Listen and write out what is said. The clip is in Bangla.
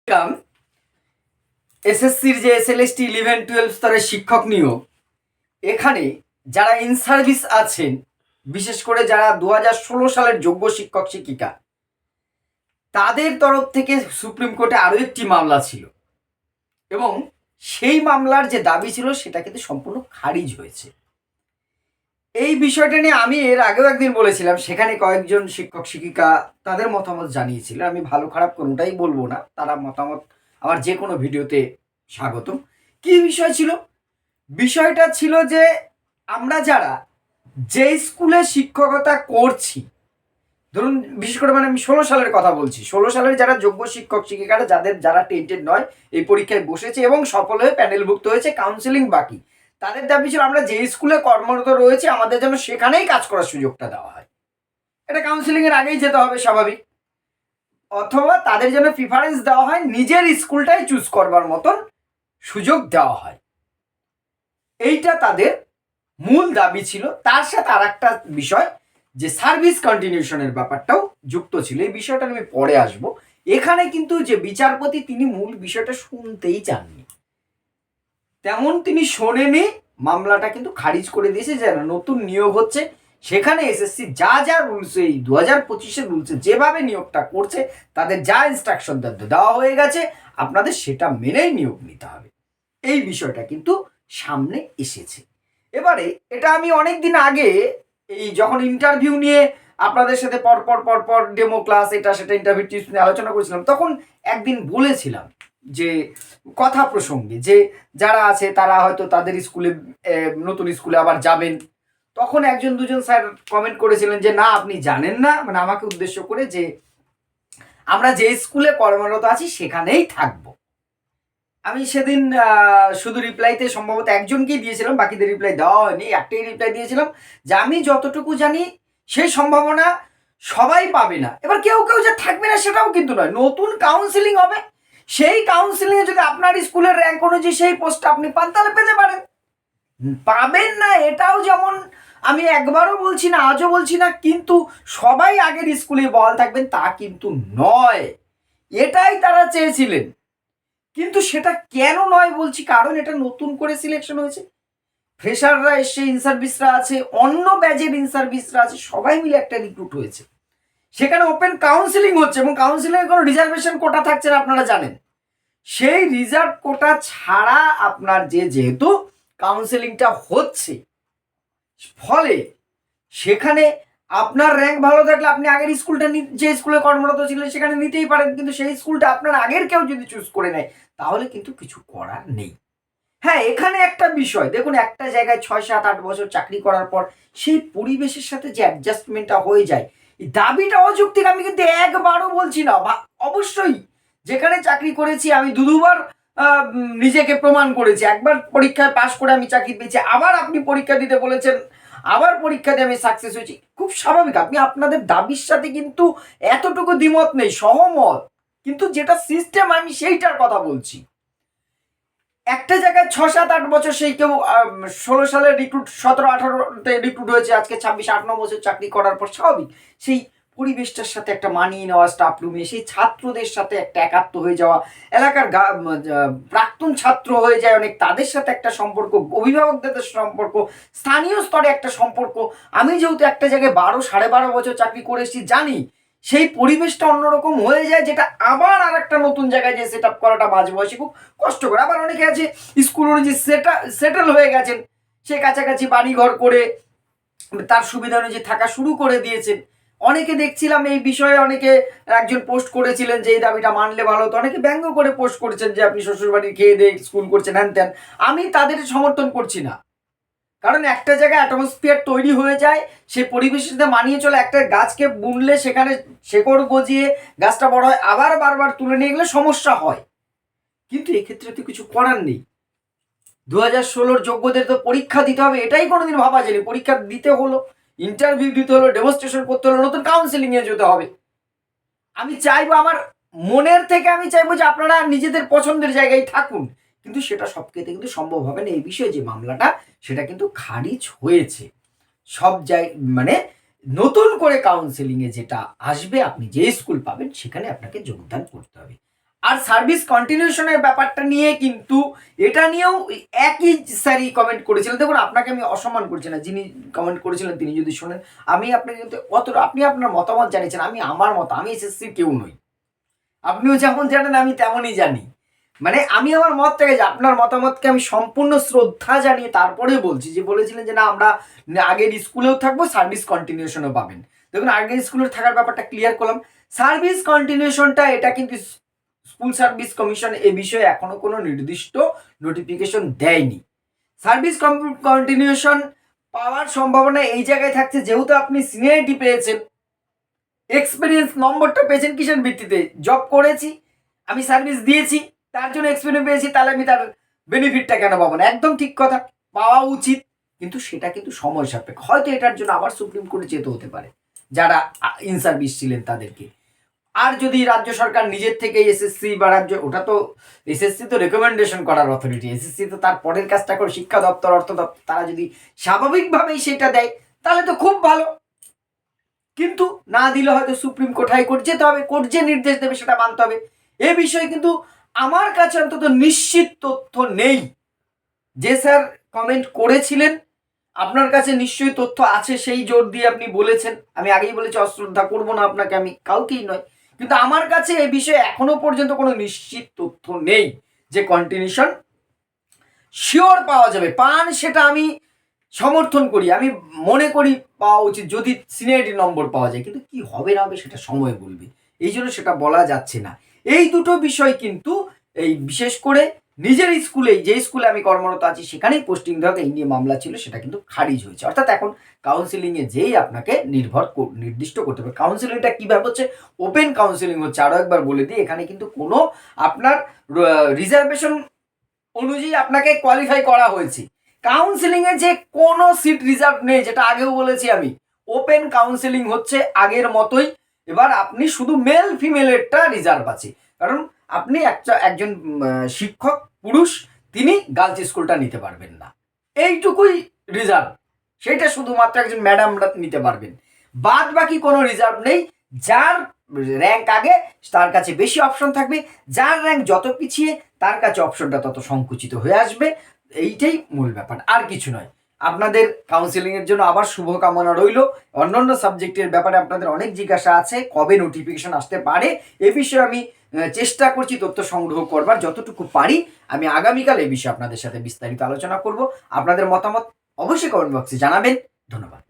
কাম এসএসসির যে এসএলএসটি 11-12 স্তরের শিক্ষক নিয়োগ, এখানে যারা ইন সার্ভিস আছেন, বিশেষ করে যারা 2016 সালের যোগ্য শিক্ষক শিক্ষিকা, তাদের তরফ থেকে সুপ্রিম কোর্টে আরও একটি মামলা ছিল এবং সেই মামলার যে দাবি ছিল সেটা কিন্তু সম্পূর্ণ খারিজ হয়েছে। এই বিষয়টা নিয়ে আমি এর আগেও একদিন বলেছিলাম, সেখানে কয়েকজন শিক্ষক শিক্ষিকা তাদের মতামত জানিয়েছিলেন। আমি ভালো খারাপ কোনোটাই বলবো না, তারা মতামত আমার যে কোনো ভিডিওতে স্বাগতম। কি বিষয় ছিল? বিষয়টা ছিল যে আমরা যারা যে স্কুলে শিক্ষকতা করছি, ধরুন বিশেষ করে আমি 16 সালের কথা বলছি, 16 সালের যারা যোগ্য শিক্ষক শিক্ষিকারা যারা টেন্টেড নয়, এই পরীক্ষায় বসেছে এবং সফল হয়ে প্যানেলভুক্ত হয়েছে, কাউন্সেলিং বাকি, তাদের দাবি ছিল আমরা যে স্কুলে কর্মরত রয়েছে আমাদের যেন সেখানেই কাজ করার সুযোগটা দেওয়া হয়। এটা কাউন্সেলিং এর আগেই যেতে হবে স্বাভাবিক, অথবা তাদের জন্য প্রিফারেন্স দেওয়া হয়, নিজের স্কুলটাই চুজ করবার মতন সুযোগ দেওয়া হয়। এইটা তাদের মূল দাবি ছিল। তার সাথে আর একটা বিষয় যে সার্ভিস কন্টিনিউশনের ব্যাপারটাও যুক্ত ছিল। এই বিষয়টা আমি পরে আসবো। এখানে কিন্তু যে বিচারপতি, তিনি মূল বিষয়টা শুনতেই চাননি, তেমন তিনি শোনেনি, মামলাটা কিন্তু খারিজ করে দিয়েছে। যে নতুন নিয়োগ হচ্ছে সেখানে এসএসসি যা যা রুলস, এই 2025-এর রুলসে যেভাবে নিয়োগটা করছে, তাদের যা ইনস্ট্রাকশন দেওয়া হয়ে গেছে, আপনাদের সেটা মেনেই নিয়োগ নিতে হবে। এই বিষয়টা কিন্তু সামনে এসেছে। এবারে এটা আমি অনেক দিন আগে, এই যখন ইন্টারভিউ নিয়ে আপনাদের সাথে পরপর ডেমো ক্লাস এটা সেটা ইন্টারভিউ টিপস নিয়ে আলোচনা করেছিলাম, তখন একদিন বলেছিলাম যে কথা প্রসঙ্গে যে যারা আছে তারা হয়তো তাদের স্কুলে, নতুন স্কুলে আবার যাবেন, তখন একজন দুজন স্যার কমেন্ট করেছিলেন যে না আপনি জানেন না, আমাকে উদ্দেশ্য করে, যে আমরা যে স্কুলে কর্মরত আছি সেখানেই থাকবো। আমি সেদিন শুধু রিপ্লাইতে সম্ভবত একজনকেই দিয়েছিলাম, বাকিদের রিপ্লাই দেওয়া হয়নি। একটাই রিপ্লাই দিয়েছিলাম যে আমি যতটুকু জানি সেই সম্ভাবনা সবাই পাবে না। এবার কেউ কেউ যে থাকবে না সেটাও কিন্তু নয়, নতুন কাউন্সিলিং হবে, সেই কাউন্সিলিংয়ে যদি আপনার স্কুলের র্যাঙ্ক অনুযায়ী সেই পোস্টটা আপনি পান, তাহলে পেতে পারেন। পাবেন না এটাও যেমন আমি একবারও বলছি না, আজও বলছি না, কিন্তু সবাই আগের স্কুলে বহাল থাকবেন তা কিন্তু নয়। এটাই তারা চেয়েছিলেন, কিন্তু সেটা কেন নয় বলছি, কারণ এটা নতুন করে সিলেকশন হয়েছে। ফ্রেশাররা এসে, ইন সার্ভিসরা আছে, অন্য ব্যাচের ইন সার্ভিসরা আছে, সবাই মিলে একটা রিক্রুট হয়েছে। সেখানে ওপেন কাউন্সিলিং হচ্ছে এবং কাউন্সিলিংয়ে কোনো রিজার্ভেশন কোটা থাকছে না, আপনারা জানেন। সেই রিজার্ভ কোটা ছাড়া আপনার যেহেতু কাউন্সিলিংটা হচ্ছে, ফলে সেখানে আপনার র্যাঙ্ক ভালো থাকলে আপনি আগের স্কুলটা, যে স্কুলে কর্মরত ছিলেন সেখানে নিতেই পারেন, কিন্তু সেই স্কুলটা আপনার আগের কেউ যদি চুজ করে নেয় তাহলে কিন্তু কিছু করার নেই। হ্যাঁ, এখানে একটা বিষয় দেখুন, একটা জায়গায় 6-7-8 বছর চাকরি করার পর সেই পরিবেশের সাথে যে অ্যাডজাস্টমেন্টটা হয়ে যায়, এই দাবিটা অযৌক্তিক আমি কিন্তু একবারও বলছি না। অবশ্যই যেখানে চাকরি করেছি আমি দুবার নিজেকে প্রমাণ করেছি। একবার পরীক্ষায় পাশ করে আমি চাকরি পেয়েছি, আবার আপনি পরীক্ষা দিতে বলেছেন, আবার পরীক্ষা দিয়ে আমি সাকসেস হয়েছি। খুব স্বাভাবিক, আপনি আপনাদের দাবির সাথে কিন্তু এতটুকু দ্বিমত নেই, সহমত, কিন্তু যেটা সিস্টেম আমি সেইটার কথা বলছি। একটা জায়গায় 6-7-8 বছর সেই কেউ 16 সালে রিক্রুট, 17-18-তে রিক্রুট হয়েছে, আজকে 26-8-9 বছর চাকরি করার পর স্বাভাবিক সেই পরিবেশটার সাথে একটা মানিয়ে নেওয়া, স্টাফ রুমে সেই ছাত্রদের সাথে একটা একাত্ম হয়ে যাওয়া, এলাকার প্রাক্তন ছাত্র হয়ে যায় অনেক, তাদের সাথে একটা সম্পর্ক, অভিভাবকদের সম্পর্ক, স্থানীয় স্তরে একটা সম্পর্ক। আমি যেহেতু একটা জায়গায় 12-12.5 বছর চাকরি করে এসেছি, জানি সেই পরিবেশটা অন্যরকম হয়ে যায়, যেটা আবার আর একটা নতুন জায়গায় যে সেট আপ করাটা মাঝ বয়সে খুব কষ্টকর। আবার অনেকে আছে স্কুল অনুযায়ী সেটেল হয়ে গেছেন, সে কাছাকাছি বাড়ি ঘর করে তার সুবিধা অনুযায়ী থাকা শুরু করে দিয়েছেন। অনেকে দেখছিলাম এই বিষয়ে, অনেকে একজন পোস্ট করেছিলেন যে এই দাবিটা মানলে ভালো হতো, অনেকে ব্যঙ্গ করে পোস্ট করেছেন যে আপনি শ্বশুরবাড়ি খেয়ে দিয়ে স্কুল করছেন, হ্যান ত্যান। আমি তাদের সমর্থন করছি না, কারণ একটা জায়গায় অ্যাটমসফিয়ার তৈরি হয়ে যায়, সেই পরিবেশের সাথে মানিয়ে চলে। একটা গাছকে বুনলে সেখানে শেকড় গজিয়ে গাছটা বড় হয়, আবার বারবার তুলে নিয়ে গেলে সমস্যা হয়, কিন্তু এক্ষেত্রে তো কিছু করার নেই। 2016 যোগ্যদের তো পরীক্ষা দিতে হবে, এটাই কোনোদিন ভাবা যায়নি। পরীক্ষা দিতে হলো, ইন্টারভিউ দিতে হলো, ডেমনস্ট্রেশন করতে হলো, নতুন কাউন্সিলিংয়ে যেতে হবে। আমি চাইবো, আমার মনের থেকে আমি চাইবো যে আপনারা নিজেদের পছন্দের জায়গায় থাকুন, কিন্তু সেটা সব ক্ষেত্রে কিন্তু সম্ভব হবে না। এই বিষয়ে যে মামলাটা, সেটা কিন্তু খারিজ হয়েছে। সব নতুন করে কাউন্সেলিংয়ে যেটা আসবে, আপনি যে স্কুল পাবেন সেখানে আপনাকে যোগদান করতে হবে। আর সার্ভিস কন্টিনিউশনের ব্যাপারটা নিয়ে কিন্তু এটা নিয়েও একই স্যারই কমেন্ট করেছিলেন। দেখুন, আপনাকে আমি অসম্মান করছি না, যিনি কমেন্ট করেছিলেন তিনি যদি শোনেন, আমি আপনাকে কিন্তু আপনি আপনার মতামত জানিয়েছেন, আমি আমার মত, আমি এসএসসির কেউ নই, আপনিও যেমন জানেন আমি তেমনই জানি। মানে আমি আমার মতটাকে, আপনার মতামতকে আমি সম্পূর্ণ শ্রদ্ধা জানিয়ে তারপরে বলছি, যে বলেছিলেন যে না আমরা আগের স্কুলেও থাকবো, সার্ভিস কন্টিনিউশনও পাবেন। দেখুন, আগের স্কুলে থাকার ব্যাপারটা ক্লিয়ার করলাম। সার্ভিস কন্টিনিউশনটা এটা কিন্তু স্কুল সার্ভিস কমিশন এ বিষয়ে এখনো কোনো নির্দিষ্ট নোটিফিকেশন দেয়নি। সার্ভিস কন্টিনিউশন পাওয়ার সম্ভাবনা এই জায়গায় থাকছে, যেহেতু আপনি সিনিয়রিটি পেয়েছেন, এক্সপিরিয়েন্স নম্বরটা পেয়েছেন কিসের ভিত্তিতে, জব করেছি, আমি সার্ভিস দিয়েছি, তার জন্য এক্সপিরিয়েন্স পেয়েছি, তাহলে আমি তার বেনিফিটটা কেন পাবো না? একদম ঠিক কথা, পাওয়া উচিত, কিন্তু সেটা কিন্তু সময় সাপেক্ষ। হয়তো এটার জন্য আবার সুপ্রিম কোর্টে যেতে হতে পারে যারা ইন সার্ভিস ছিলেন তাদেরকে। আর যদি রাজ্য সরকার নিজের থেকে এসএসসি বা রাজ্য, ওটা তো এসএসসি তো রেকমেন্ডেশন করার অথরিটি, এসএসসি তো তার পরের কাজটা করে শিক্ষা দপ্তর, অর্থ দপ্তর, তারা যদি স্বাভাবিকভাবেই সেটা দেয় তাহলে তো খুব ভালো। কিন্তু না দিলে হয়তো সুপ্রিম কোর্ট, হাইকোর্ট যেতে হবে, কোর্ট যে নির্দেশ দেবে সেটা মানতে হবে। এ বিষয়ে কিন্তু আমার কাছে অন্তত নিশ্চিত তথ্য নেই। যে স্যার কমেন্ট করেছিলেন আপনার কাছে নিশ্চয়ই তথ্য আছে, সেই জোর দিয়ে আপনি বলেছেন। আমি আগেই বলেছি অশ্রদ্ধা করবো না আপনাকে, আমি কাউকেই নয়, কিন্তু আমার কাছে এ বিষয়ে এখনো পর্যন্ত কোনো নিশ্চিত তথ্য নেই যে কন্টিনিউশন শিওর পাওয়া যাবে। পান সেটা আমি সমর্থন করি, আমি মনে করি পাওয়া উচিত যদি সিনিয়রিটি নম্বর পাওয়া যায়, কিন্তু কি হবে না হবে সেটা সময় বলবে, এই জন্য সেটা বলা যাচ্ছে না। এই দুটো বিষয় কিন্তু এই বিশেষ করে নিজের স্কুলেই, যে স্কুলে আমি কর্মরত আছি সেখানেই পোস্টিং দেওয়া এই নিয়ে মামলা ছিল, সেটা কিন্তু খারিজ হয়েছে। অর্থাৎ এখন কাউন্সিলিংয়ে যেই আপনাকে নির্দিষ্ট করতে হবে। কাউন্সিলিংটা কীভাবে হচ্ছে? ওপেন কাউন্সিলিং হচ্ছে। আরও একবার বলে দিই, এখানে কিন্তু কোনো আপনার রিজার্ভেশন অনুযায়ী আপনাকে কোয়ালিফাই করা হয়েছে। কাউন্সিলিংয়ে যে কোনো সিট রিজার্ভ নেই, যেটা আগেও বলেছি আমি। ওপেন কাউন্সিলিং হচ্ছে আগের মতোই। এবার আপনি শুধু মেল ফিমেলেরটা রিজার্ভ আছে, কারণ আপনি একজন শিক্ষক পুরুষ, তিনি গার্লস স্কুলটা নিতে পারবেন না, এইটুকুই রিজার্ভ। সেটা শুধুমাত্র একজন ম্যাডামরা নিতে পারবেন, বাদ বাকি কোনো রিজার্ভ নেই। যার র্যাঙ্ক আগে তার কাছে বেশি অপশন থাকবে, যার র্যাঙ্ক যত পিছিয়ে তার কাছে অপশনটা তত সংকুচিত হয়ে আসবে। এইটাই মূল ব্যাপার, আর কিছু নয়। আপনাদের কাউন্সিলিংয়ের জন্য আবার শুভকামনা রইল। অন্যান্য সাবজেক্টের ব্যাপারে আপনাদের অনেক জিজ্ঞাসা আছে, কবে নোটিফিকেশন আসতে পারে এ বিষয়ে আমি চেষ্টা করছি তথ্য সংগ্রহ করবার, যতটুকু পারি। আমি আগামীকাল এই বিষয়ে আপনাদের সাথে বিস্তারিত আলোচনা করব। আপনাদের মতামত অবশ্যই কমেন্ট বক্সে জানাবেন। ধন্যবাদ।